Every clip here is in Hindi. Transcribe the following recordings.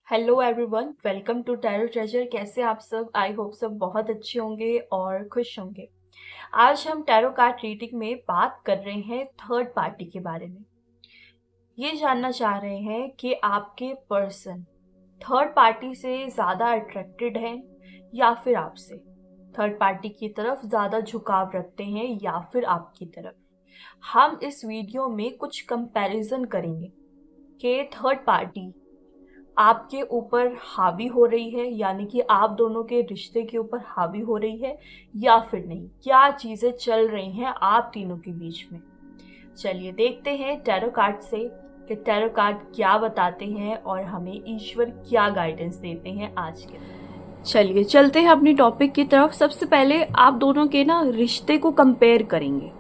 Hello everyone, welcome to tarot treasure. कैसे आप सब? आई होप सब बहुत अच्छे होंगे और खुश होंगे। आज हम टैरो कार्ड रीडिंग में बात कर रहे हैं थर्ड पार्टी के बारे में। ये जानना चाह रहे हैं कि आपके पर्सन थर्ड पार्टी से ज़्यादा अट्रैक्टेड हैं या फिर आपसे, थर्ड पार्टी की तरफ ज़्यादा झुकाव रखते हैं या फिर आपकी तरफ। हम इस वीडियो में कुछ कंपैरिजन करेंगे कि थर्ड पार्टी आपके ऊपर हावी हो रही है, यानी कि आप दोनों के रिश्ते के ऊपर हावी हो रही है या फिर नहीं। क्या चीज़ें चल रही हैं आप तीनों के बीच में। चलिए देखते हैं टैरो कार्ड से कि टैरो कार्ड क्या बताते हैं और हमें ईश्वर क्या गाइडेंस देते हैं आज के दिन। चलिए चलते हैं अपनी टॉपिक की तरफ। सबसे पहले आप दोनों के रिश्ते को कंपेयर करेंगे।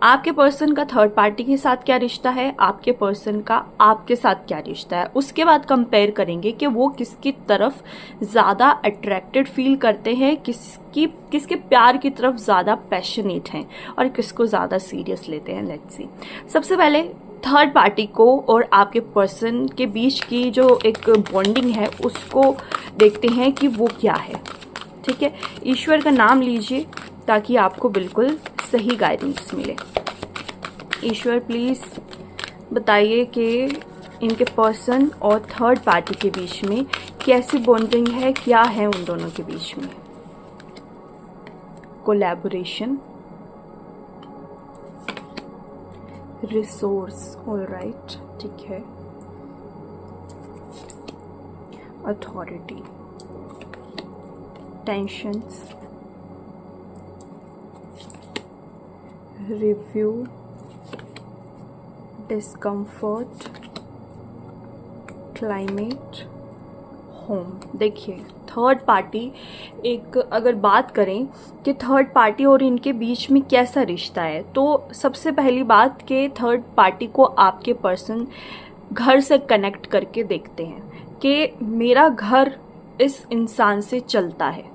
आपके पर्सन का थर्ड पार्टी के साथ क्या रिश्ता है, आपके पर्सन का आपके साथ क्या रिश्ता है। उसके बाद कंपेयर करेंगे कि वो किसकी तरफ ज़्यादा अट्रैक्टेड फील करते हैं, किसके प्यार की तरफ ज़्यादा पैशनेट हैं और किसको ज़्यादा सीरियस लेते हैं। Let's see. सबसे पहले थर्ड पार्टी को और आपके पर्सन के बीच की जो एक बॉन्डिंग है उसको देखते हैं कि वो क्या है। ठीक है, ईश्वर का नाम लीजिए ताकि आपको बिल्कुल सही गाइडेंस मिले। ईश्वर प्लीज़ बताइए कि इनके पर्सन और थर्ड पार्टी के बीच में कैसी बॉन्डिंग है, क्या है उन दोनों के बीच में। कोलैबोरेशन, रिसोर्स, ऑलराइट, ठीक है, authority, tensions, review, discomfort, climate, home. देखिए थर्ड पार्टी, एक अगर बात करें कि थर्ड पार्टी और इनके बीच में कैसा रिश्ता है, तो सबसे पहली बात कि थर्ड पार्टी को आपके पर्सन घर से कनेक्ट करके देखते हैं कि मेरा घर इस इंसान से चलता है,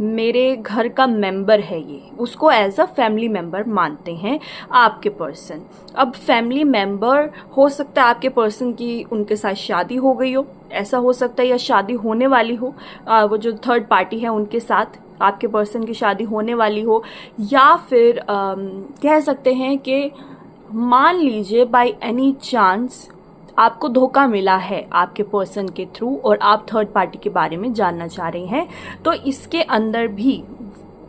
मेरे घर का मेंबर है ये, उसको एज अ फैमिली मेंबर मानते हैं आपके पर्सन। अब फैमिली मेंबर हो सकता है आपके पर्सन की उनके साथ शादी हो गई हो, ऐसा हो सकता है, या शादी होने वाली हो, वो जो थर्ड पार्टी है उनके साथ आपके पर्सन की शादी होने वाली हो, या फिर कह सकते हैं कि मान लीजिए बाय एनी चांस आपको धोखा मिला है आपके पर्सन के थ्रू और आप थर्ड पार्टी के बारे में जानना चाह रहे हैं, तो इसके अंदर भी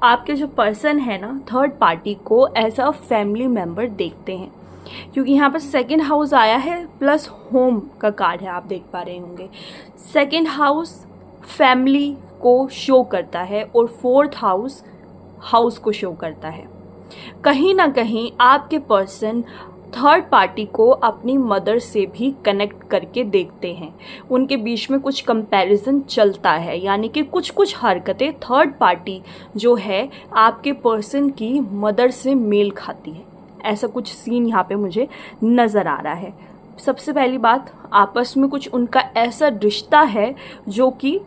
आपके जो पर्सन है ना, थर्ड पार्टी को एज अ फैमिली मेंबर देखते हैं, क्योंकि यहाँ पर सेकंड हाउस आया है प्लस होम का कार्ड है, आप देख पा रहे होंगे। सेकंड हाउस फैमिली को शो करता है और फोर्थ हाउस को शो करता है। कहीं ना कहीं आपके पर्सन थर्ड पार्टी को अपनी मदर से भी कनेक्ट करके देखते हैं, उनके बीच में कुछ कंपैरिजन चलता है, यानी कि कुछ हरकतें थर्ड पार्टी जो है आपके पर्सन की मदर से मेल खाती है। ऐसा कुछ सीन यहाँ पे मुझे नज़र आ रहा है। सबसे पहली बात, आपस में कुछ उनका ऐसा रिश्ता है जो कि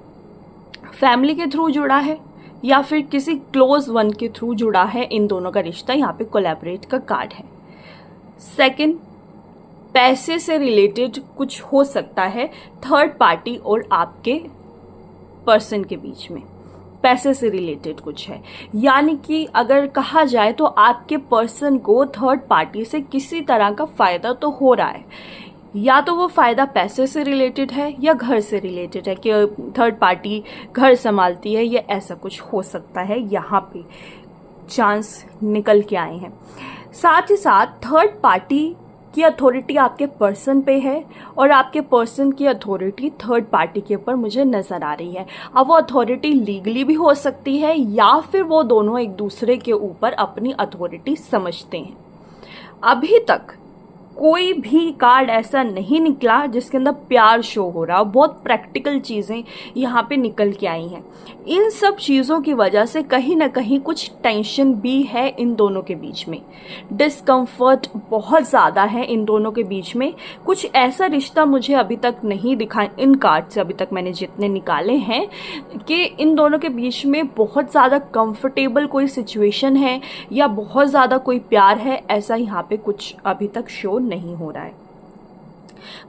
फैमिली के थ्रू जुड़ा है या फिर किसी क्लोज वन के थ्रू जुड़ा है। इन दोनों का रिश्ता यहाँ पे कोलैबोरेट का कार्ड है। सेकंड, पैसे से रिलेटेड कुछ हो सकता है थर्ड पार्टी और आपके पर्सन के बीच में, पैसे से रिलेटेड कुछ है, यानी कि अगर कहा जाए तो आपके पर्सन को थर्ड पार्टी से किसी तरह का फायदा तो हो रहा है, या तो वो फायदा पैसे से रिलेटेड है या घर से रिलेटेड है कि थर्ड पार्टी घर संभालती है, या ऐसा कुछ हो सकता है। यहाँ पे चांस निकल के आए हैं। साथ ही साथ थर्ड पार्टी की अथॉरिटी आपके पर्सन पे है और आपके पर्सन की अथॉरिटी थर्ड पार्टी के ऊपर मुझे नज़र आ रही है। अब वो अथॉरिटी लीगली भी हो सकती है या फिर वो दोनों एक दूसरे के ऊपर अपनी अथॉरिटी समझते हैं। अभी तक कोई भी कार्ड ऐसा नहीं निकला जिसके अंदर प्यार शो हो रहा हो। बहुत प्रैक्टिकल चीज़ें यहाँ पे निकल के आई हैं। इन सब चीज़ों की वजह से कहीं ना कहीं कुछ टेंशन भी है इन दोनों के बीच में, डिस्कम्फर्ट बहुत ज़्यादा है इन दोनों के बीच में। कुछ ऐसा रिश्ता मुझे अभी तक नहीं दिखा इन कार्ड से, अभी तक मैंने जितने निकाले हैं, कि इन दोनों के बीच में बहुत ज़्यादा कंफर्टेबल कोई सिचुएशन है या बहुत ज़्यादा कोई प्यार है, ऐसा यहाँ पे कुछ अभी तक शो नहीं हो रहा है।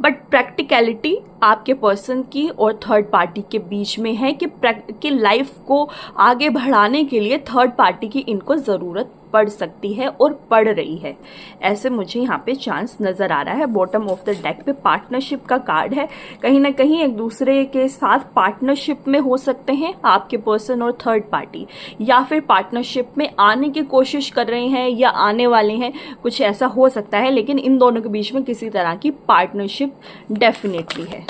बट प्रैक्टिकलिटी आपके पर्सन की और थर्ड पार्टी के बीच में है कि लाइफ को आगे बढ़ाने के लिए थर्ड पार्टी की इनको ज़रूरत पड़ सकती है और पड़ रही है। ऐसे मुझे यहाँ पे चांस नज़र आ रहा है। बॉटम ऑफ द डेक पे पार्टनरशिप का कार्ड है। कहीं ना कहीं एक दूसरे के साथ पार्टनरशिप में हो सकते हैं आपके पर्सन और थर्ड पार्टी, या फिर पार्टनरशिप में आने की कोशिश कर रहे हैं या आने वाले हैं, कुछ ऐसा हो सकता है। लेकिन इन दोनों के बीच में किसी तरह की पार्टनरशिप डेफिनेटली है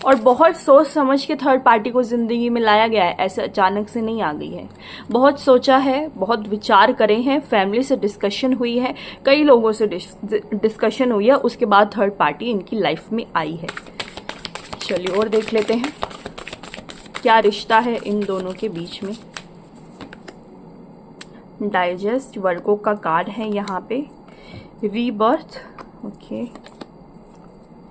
और बहुत सोच समझ के थर्ड पार्टी को ज़िंदगी में लाया गया है, ऐसे अचानक से नहीं आ गई है। बहुत सोचा है, बहुत विचार करे हैं, फैमिली से डिस्कशन हुई है, कई लोगों से डिस्कशन हुई है, उसके बाद थर्ड पार्टी इनकी लाइफ में आई है। चलिए और देख लेते हैं क्या रिश्ता है इन दोनों के बीच में। डाइजेस्ट, वर्गो का कार्ड है यहाँ पे, रीबर्थ, ओके,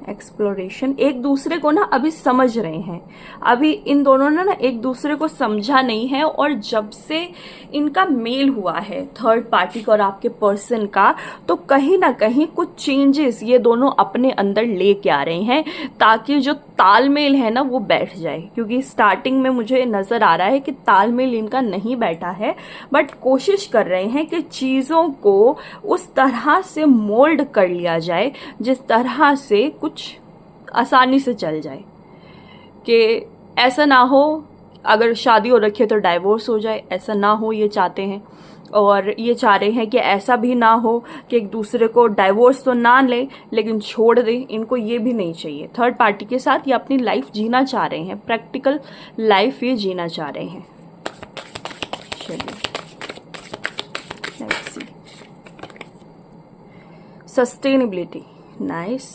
एक्सप्लोरेशन। एक दूसरे को ना अभी समझ रहे हैं, अभी इन दोनों ने ना एक दूसरे को समझा नहीं है, और जब से इनका मेल हुआ है थर्ड पार्टी का और आपके पर्सन का, तो कहीं ना कहीं कुछ चेंजेस ये दोनों अपने अंदर लेके आ रहे हैं ताकि जो तालमेल है ना वो बैठ जाए। क्योंकि स्टार्टिंग में मुझे नजर आ रहा है कि तालमेल इनका नहीं बैठा है, बट कोशिश कर रहे हैं कि चीजों को उस तरह से मोल्ड कर लिया जाए जिस तरह से कुछ आसानी से चल जाए, कि ऐसा ना हो अगर शादी हो रखी है तो डाइवोर्स हो जाए, ऐसा ना हो ये चाहते हैं। और ये चाह रहे हैं कि ऐसा भी ना हो कि एक दूसरे को डाइवोर्स तो ना ले लेकिन छोड़ दे, इनको ये भी नहीं चाहिए। थर्ड पार्टी के साथ ये अपनी लाइफ जीना चाह रहे हैं, प्रैक्टिकल लाइफ ये जीना चाह रहे हैं। चलिए let's see, sustainability, nice,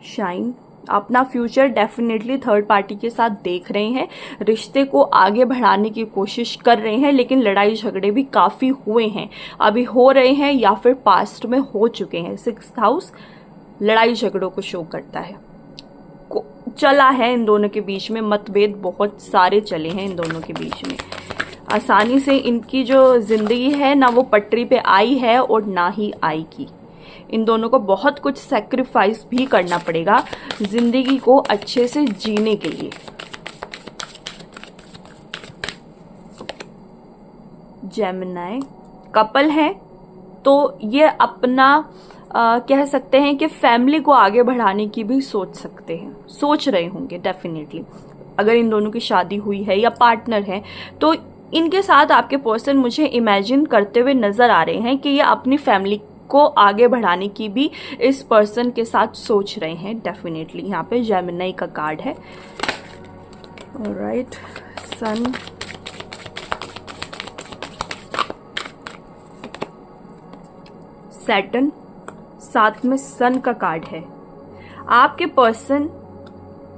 shine, अपना फ्यूचर डेफिनेटली थर्ड पार्टी के साथ देख रहे हैं, रिश्ते को आगे बढ़ाने की कोशिश कर रहे हैं, लेकिन लड़ाई झगड़े भी काफ़ी हुए हैं, अभी हो रहे हैं या फिर पास्ट में हो चुके हैं। 6th हाउस लड़ाई झगड़ों को शो करता है, चला है इन दोनों के बीच में, मतभेद बहुत सारे चले हैं इन दोनों के बीच में। आसानी से इनकी जो ज़िंदगी है ना वो पटरी पे आई है और ना ही आएगी। इन दोनों को बहुत कुछ सैक्रिफाइस भी करना पड़ेगा जिंदगी को अच्छे से जीने के लिए। जेमिनी कपल है तो ये अपना कह सकते हैं कि फैमिली को आगे बढ़ाने की भी सोच सकते हैं, सोच रहे होंगे डेफिनेटली। अगर इन दोनों की शादी हुई है या पार्टनर है तो इनके साथ आपके पर्सन मुझे इमेजिन करते हुए नजर आ रहे हैं कि ये अपनी फैमिली को आगे बढ़ाने की भी इस पर्सन के साथ सोच रहे हैं डेफिनेटली। यहाँ पे जेमिनी का कार्ड है, ऑलराइट, सन, सैटर्न, साथ में सन का कार्ड है। आपके पर्सन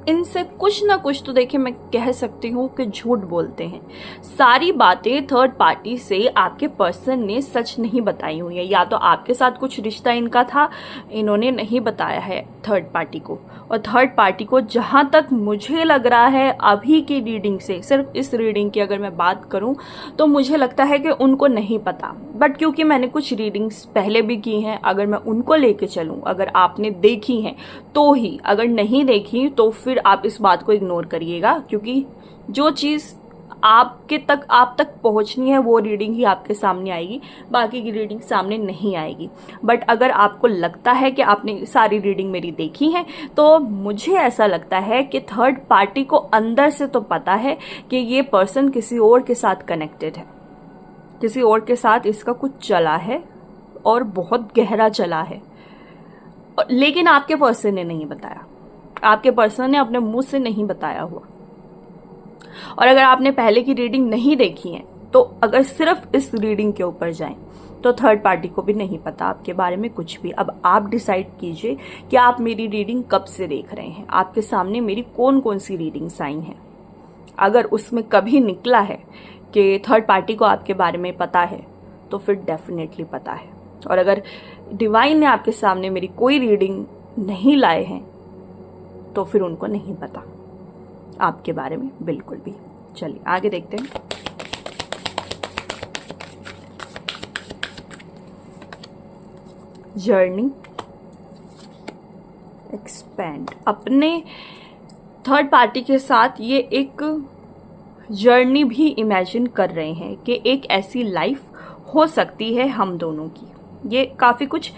इनसे कुछ ना कुछ तो देखिए मैं कह सकती हूँ कि झूठ बोलते हैं। सारी बातें थर्ड पार्टी से आपके पर्सन ने सच नहीं बताई हुई है, या तो आपके साथ कुछ रिश्ता इनका था, इन्होंने नहीं बताया है थर्ड पार्टी को, और थर्ड पार्टी को जहाँ तक मुझे लग रहा है अभी की रीडिंग से, सिर्फ इस रीडिंग की अगर मैं बात करूँ तो मुझे लगता है कि उनको नहीं पता। बट क्योंकि मैंने कुछ रीडिंग्स पहले भी की हैं, अगर मैं उनको लेके चलूँ, अगर आपने देखी हैं तो ही, अगर नहीं देखी तो फिर आप इस बात को इग्नोर करिएगा, क्योंकि जो चीज़ आप तक पहुंचनी है वो रीडिंग ही आपके सामने आएगी, बाकी की रीडिंग सामने नहीं आएगी। बट अगर आपको लगता है कि आपने सारी रीडिंग मेरी देखी है तो मुझे ऐसा लगता है कि थर्ड पार्टी को अंदर से तो पता है कि ये पर्सन किसी और के साथ कनेक्टेड है, किसी और के साथ इसका कुछ चला है और बहुत गहरा चला है, लेकिन आपके पर्सन ने नहीं बताया, आपके पर्सन ने अपने मुंह से नहीं बताया हुआ। और अगर आपने पहले की रीडिंग नहीं देखी है तो अगर सिर्फ इस रीडिंग के ऊपर जाएं तो थर्ड पार्टी को भी नहीं पता आपके बारे में कुछ भी। अब आप डिसाइड कीजिए कि आप मेरी रीडिंग कब से देख रहे हैं, आपके सामने मेरी कौन कौन सी रीडिंग्स आई हैं। अगर उसमें कभी निकला है कि थर्ड पार्टी को आपके बारे में पता है तो फिर डेफिनेटली पता है। और अगर डिवाइन ने आपके सामने मेरी कोई रीडिंग नहीं लाए हैं तो फिर उनको नहीं पता आपके बारे में बिल्कुल भी। चलिए आगे देखते हैं। Journey, expand. अपने थर्ड पार्टी के साथ ये एक जर्नी भी इमेजिन कर रहे हैं कि एक ऐसी लाइफ हो सकती है हम दोनों की। ये काफ़ी कुछ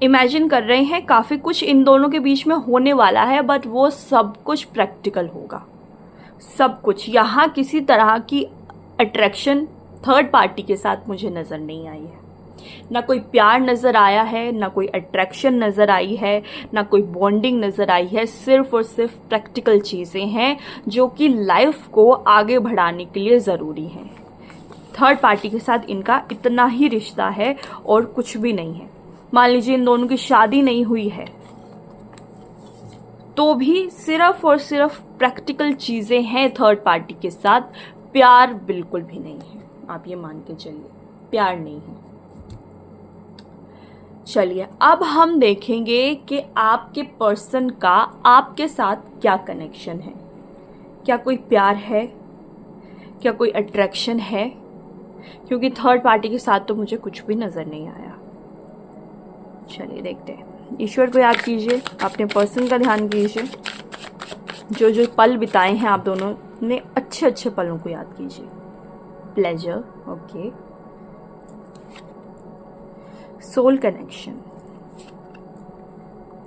इमेजिन कर रहे हैं, काफ़ी कुछ इन दोनों के बीच में होने वाला है, बट वो सब कुछ प्रैक्टिकल होगा। सब कुछ, यहाँ किसी तरह की अट्रैक्शन थर्ड पार्टी के साथ मुझे नज़र नहीं आई है। ना कोई प्यार नज़र आया है, ना कोई अट्रैक्शन नज़र आई है, ना कोई बॉन्डिंग नज़र आई है। सिर्फ और सिर्फ प्रैक्टिकल चीज़ें हैं जो कि लाइफ को आगे बढ़ाने के लिए ज़रूरी हैं। थर्ड पार्टी के साथ इनका इतना ही रिश्ता है और कुछ भी नहीं है। मान लीजिए इन दोनों की शादी नहीं हुई है तो भी सिर्फ और सिर्फ प्रैक्टिकल चीजें हैं थर्ड पार्टी के साथ। प्यार बिल्कुल भी नहीं है, आप ये मान के चलिए, प्यार नहीं है। चलिए अब हम देखेंगे कि आपके पर्सन का आपके साथ क्या कनेक्शन है। क्या कोई प्यार है, क्या कोई अट्रैक्शन है? क्योंकि थर्ड पार्टी के साथ तो मुझे कुछ भी नजर नहीं आया। चलिए देखते हैं। ईश्वर को याद कीजिए, अपने पर्सन का ध्यान कीजिए, जो जो पल बिताए हैं आप दोनों ने, अच्छे अच्छे पलों को याद कीजिए। Pleasure, okay. Soul connection,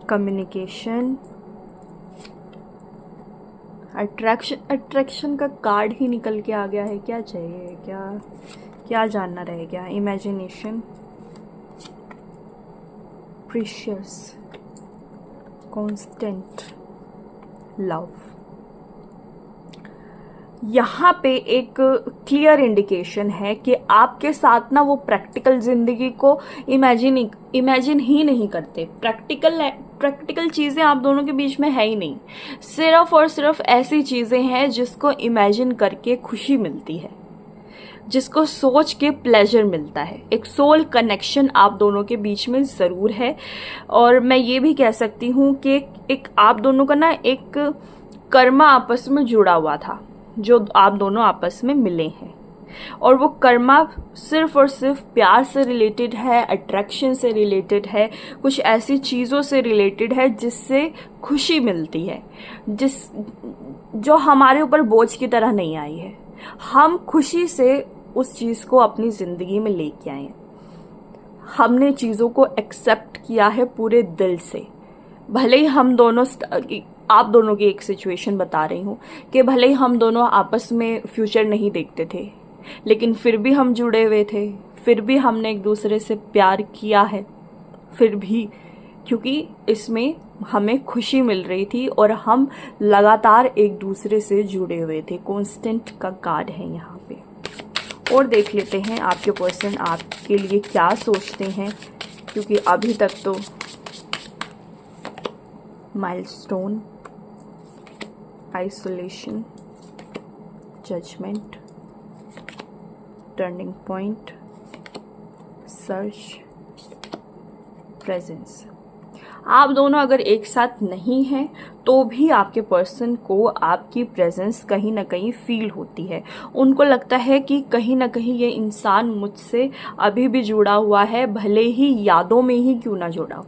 communication, attraction का कार्ड ही निकल के आ गया है। क्या चाहिए, क्या जानना रह गया? Imagination, precious, constant, love. यहाँ पे एक क्लियर इंडिकेशन है कि आपके साथ ना वो प्रैक्टिकल जिंदगी को इमेजिन ही नहीं करते। प्रैक्टिकल चीजें आप दोनों के बीच में है ही नहीं। सिर्फ और सिर्फ ऐसी चीजें हैं जिसको इमेजिन करके खुशी मिलती है, जिसको सोच के प्लेजर मिलता है। एक सोल कनेक्शन आप दोनों के बीच में ज़रूर है। और मैं ये भी कह सकती हूँ कि एक आप दोनों का ना एक कर्मा आपस में जुड़ा हुआ था, जो आप दोनों आपस में मिले हैं। और वो कर्मा सिर्फ और सिर्फ प्यार से रिलेटेड है, अट्रैक्शन से रिलेटेड है, कुछ ऐसी चीज़ों से रिलेटेड है जिससे खुशी मिलती है, जो हमारे ऊपर बोझ की तरह नहीं आई है। हम खुशी से उस चीज़ को अपनी ज़िंदगी में लेके आए हैं। हमने चीज़ों को एक्सेप्ट किया है पूरे दिल से। भले ही हम दोनों, आप दोनों की एक सिचुएशन बता रही हूँ कि भले ही हम दोनों आपस में फ्यूचर नहीं देखते थे, लेकिन फिर भी हम जुड़े हुए थे, फिर भी हमने एक दूसरे से प्यार किया है, फिर भी, क्योंकि इसमें हमें खुशी मिल रही थी और हम लगातार एक दूसरे से जुड़े हुए थे। कांस्टेंट का कार्ड है यहाँ पे। और देख लेते हैं आपके पर्सन आपके लिए क्या सोचते हैं, क्योंकि अभी तक तो milestone, isolation, judgement, turning point, search, presence. आप दोनों अगर एक साथ नहीं हैं तो भी आपके पर्सन को आपकी प्रेजेंस कहीं ना कहीं फील होती है। उनको लगता है कि कहीं ना कहीं ये इंसान मुझसे अभी भी जुड़ा हुआ है, भले ही यादों में ही क्यों ना जुड़ा हो।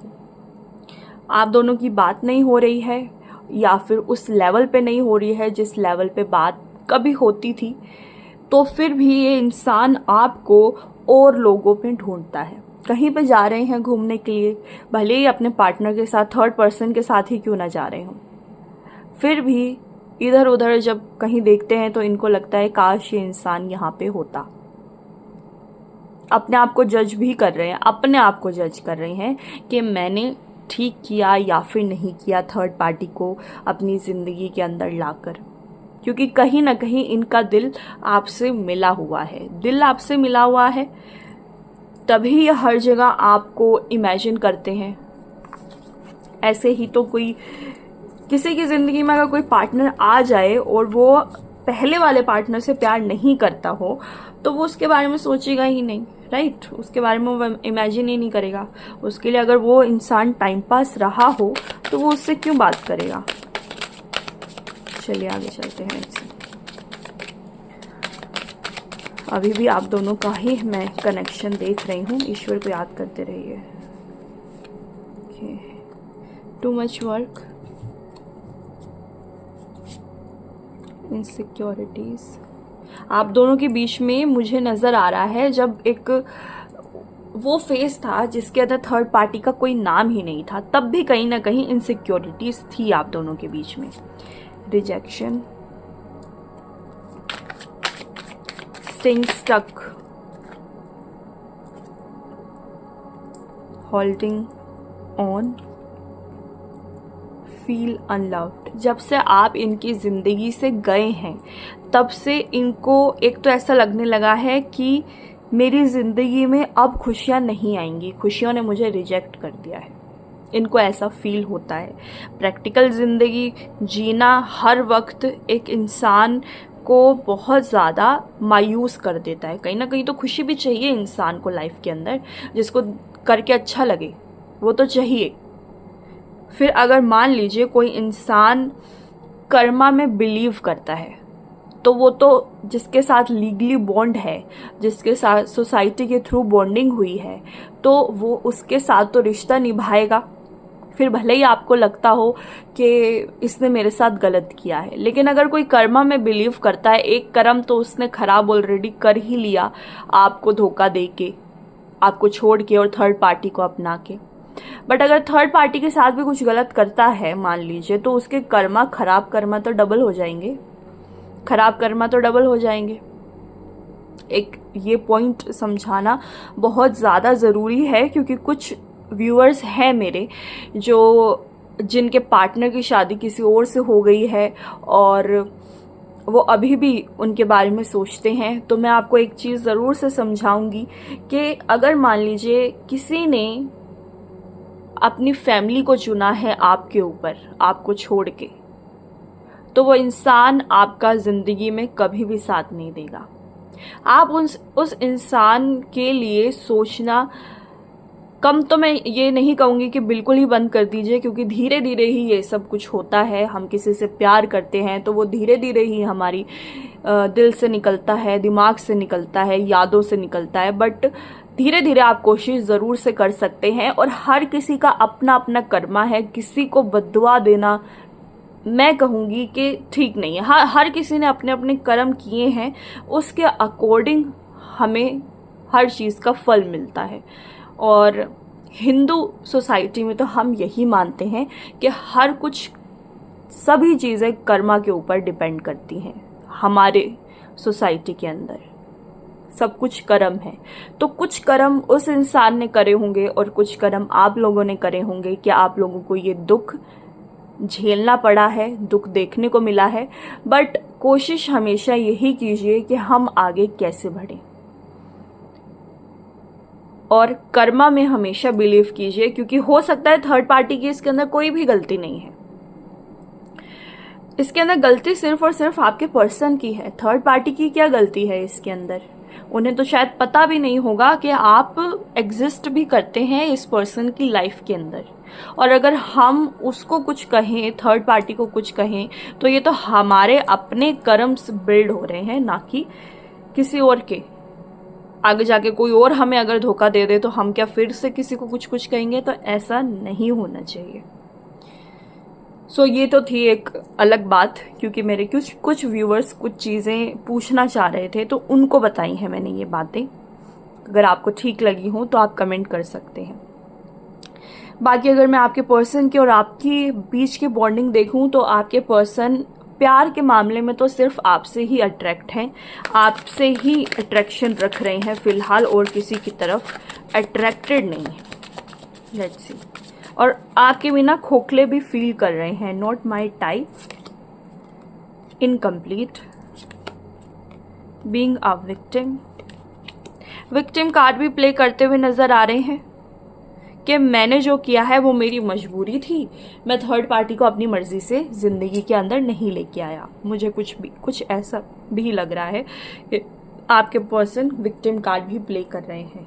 आप दोनों की बात नहीं हो रही है या फिर उस लेवल पे नहीं हो रही है जिस लेवल पे बात कभी होती थी, तो फिर भी ये इंसान आपको और लोगों पे ढूंढता है। कहीं पे जा रहे हैं घूमने के लिए, भले ही अपने पार्टनर के साथ, थर्ड पर्सन के साथ ही क्यों ना जा रहे हो, फिर भी इधर उधर जब कहीं देखते हैं तो इनको लगता है काश ये इंसान यहाँ पे होता। अपने आप को जज भी कर रहे हैं, अपने आप को जज कर रहे हैं कि मैंने ठीक किया या फिर नहीं किया थर्ड पार्टी को अपनी जिंदगी के अंदर लाकर, क्योंकि कहीं ना कहीं इनका दिल आपसे मिला हुआ है। दिल आपसे मिला हुआ है तभी ये हर जगह आपको इमेजिन करते हैं। ऐसे ही तो कोई, किसी की जिंदगी में अगर कोई पार्टनर आ जाए और वो पहले वाले पार्टनर से प्यार नहीं करता हो तो वो उसके बारे में सोचेगा ही नहीं, राइट? उसके बारे में वो इमेजिन ही नहीं करेगा। उसके लिए अगर वो इंसान टाइम पास रहा हो तो वो उससे क्यों बात करेगा। चलिए आगे चलते हैं। अभी भी आप दोनों का ही मैं कनेक्शन देख रही हूँ। ईश्वर को याद करते रहिए। Too much work, insecurities. आप दोनों के बीच में मुझे नजर आ रहा है जब एक वो फेस था जिसके अंदर थर्ड पार्टी का कोई नाम ही नहीं था, तब भी कहीं ना कहीं इनसिक्योरिटीज थी आप दोनों के बीच में। Rejection, staying stuck, holding on, feel unloved. जब से आप इनकी जिंदगी से गए हैं तब से इनको एक तो ऐसा लगने लगा है कि मेरी जिंदगी में अब खुशियां नहीं आएंगी, खुशियों ने मुझे रिजेक्ट कर दिया है। इनको ऐसा फील होता है। प्रैक्टिकल जिंदगी जीना हर वक्त एक इंसान को बहुत ज़्यादा मायूस कर देता है। कहीं ना कहीं तो खुशी भी चाहिए इंसान को लाइफ के अंदर, जिसको करके अच्छा लगे वो तो चाहिए। फिर अगर मान लीजिए कोई इंसान कर्मा में बिलीव करता है तो वो तो जिसके साथ लीगली बॉन्ड है, जिसके साथ सोसाइटी के थ्रू बॉन्डिंग हुई है, तो वो उसके साथ तो रिश्ता निभाएगा। फिर भले ही आपको लगता हो कि इसने मेरे साथ गलत किया है, लेकिन अगर कोई कर्मा में बिलीव करता है, एक कर्म तो उसने खराब ऑलरेडी कर ही लिया, आपको धोखा दे के, आपको छोड़ के और थर्ड पार्टी को अपना के। बट अगर थर्ड पार्टी के साथ भी कुछ गलत करता है मान लीजिए, तो उसके कर्मा, खराब कर्मा तो डबल हो जाएंगे, खराब कर्मा तो डबल हो जाएंगे। एक ये पॉइंट समझाना बहुत ज़्यादा ज़रूरी है, क्योंकि कुछ व्यूअर्स हैं मेरे जिनके पार्टनर की शादी किसी और से हो गई है और वो अभी भी उनके बारे में सोचते हैं। तो मैं आपको एक चीज़ ज़रूर से समझाऊंगी कि अगर मान लीजिए किसी ने अपनी फैमिली को चुना है आपके ऊपर, आपको छोड़ के, तो वो इंसान आपका ज़िंदगी में कभी भी साथ नहीं देगा। आप उस इंसान के लिए सोचना कम, तो मैं ये नहीं कहूँगी कि बिल्कुल ही बंद कर दीजिए, क्योंकि धीरे धीरे ही ये सब कुछ होता है। हम किसी से प्यार करते हैं तो वो धीरे धीरे ही हमारी दिल से निकलता है, दिमाग से निकलता है, यादों से निकलता है। बट धीरे धीरे आप कोशिश ज़रूर से कर सकते हैं। और हर किसी का अपना अपना कर्मा है, किसी को बद्दुआ देना मैं कहूँगी कि ठीक नहीं है। हर किसी ने अपने अपने कर्म किए हैं, उसके अकॉर्डिंग हमें हर चीज़ का फल मिलता है। और हिंदू सोसाइटी में तो हम यही मानते हैं कि हर कुछ, सभी चीज़ें कर्मा के ऊपर डिपेंड करती हैं। हमारे सोसाइटी के अंदर सब कुछ कर्म है। तो कुछ कर्म उस इंसान ने करे होंगे और कुछ कर्म आप लोगों ने करे होंगे कि आप लोगों को ये दुख झेलना पड़ा है, दुख देखने को मिला है। बट कोशिश हमेशा यही कीजिए कि हम आगे कैसे बढ़ें, और कर्मा में हमेशा बिलीव कीजिए, क्योंकि हो सकता है थर्ड पार्टी की इसके अंदर कोई भी गलती नहीं है। इसके अंदर गलती सिर्फ और सिर्फ आपके पर्सन की है। थर्ड पार्टी की क्या गलती है इसके अंदर? उन्हें तो शायद पता भी नहीं होगा कि आप एग्जिस्ट भी करते हैं इस पर्सन की लाइफ के अंदर। और अगर हम उसको कुछ कहें, थर्ड पार्टी को कुछ कहें, तो ये तो हमारे अपने कर्म्स बिल्ड हो रहे हैं, ना कि किसी और के। आगे जाके कोई और हमें अगर धोखा दे दे तो हम क्या फिर से किसी को कुछ कहेंगे? तो ऐसा नहीं होना चाहिए। सो ये तो थी एक अलग बात, क्योंकि मेरे कुछ व्यूअर्स कुछ चीज़ें पूछना चाह रहे थे, तो उनको बताई हैं मैंने ये बातें। अगर आपको ठीक लगी हो तो आप कमेंट कर सकते हैं। बाकी अगर मैं आपके पर्सन की और आपकी बीच की बॉन्डिंग देखूं, तो आपके पर्सन प्यार के मामले में तो सिर्फ आपसे ही अट्रैक्ट हैं, आपसे ही अट्रैक्शन रख रहे हैं फिलहाल, और किसी की तरफ अट्रैक्टेड नहीं है। Let's see. और आपके बिना खोखले भी फील कर रहे हैं। Not my type, incomplete, being a victim. Victim card भी प्ले करते हुए नजर आ रहे हैं कि मैंने जो किया है वो मेरी मजबूरी थी। मैं थर्ड पार्टी को अपनी मर्जी से जिंदगी के अंदर नहीं लेके आया। मुझे कुछ ऐसा भी लग रहा है कि आपके पर्सन विक्टिम कार्ड भी प्ले कर रहे हैं।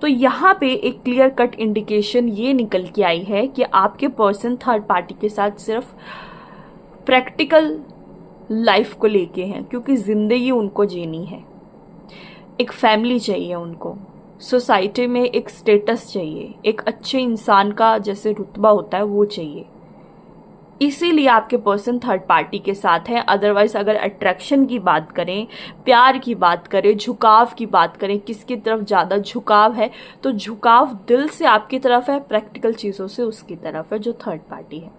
तो यहाँ पे एक क्लियर कट इंडिकेशन ये निकल के आई है कि आपके पर्सन थर्ड पार्टी के साथ सिर्फ प्रैक्टिकल लाइफ को लेके हैं, क्योंकि जिंदगी उनको जीनी है, एक फैमिली चाहिए उनको, सोसाइटी में एक स्टेटस चाहिए, एक अच्छे इंसान का जैसे रुतबा होता है वो चाहिए, इसीलिए आपके पर्सन थर्ड पार्टी के साथ है। अदरवाइज अगर अट्रैक्शन की बात करें, प्यार की बात करें, झुकाव की बात करें, किसकी तरफ ज़्यादा झुकाव है, तो झुकाव दिल से आपकी तरफ है, प्रैक्टिकल चीज़ों से उसकी तरफ है जो थर्ड पार्टी है।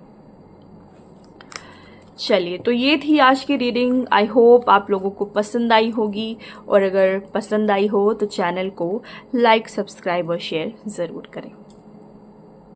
चलिए, तो ये थी आज की रीडिंग। आई होप आप लोगों को पसंद आई होगी, और अगर पसंद आई हो तो चैनल को लाइक, सब्सक्राइब और शेयर ज़रूर करें।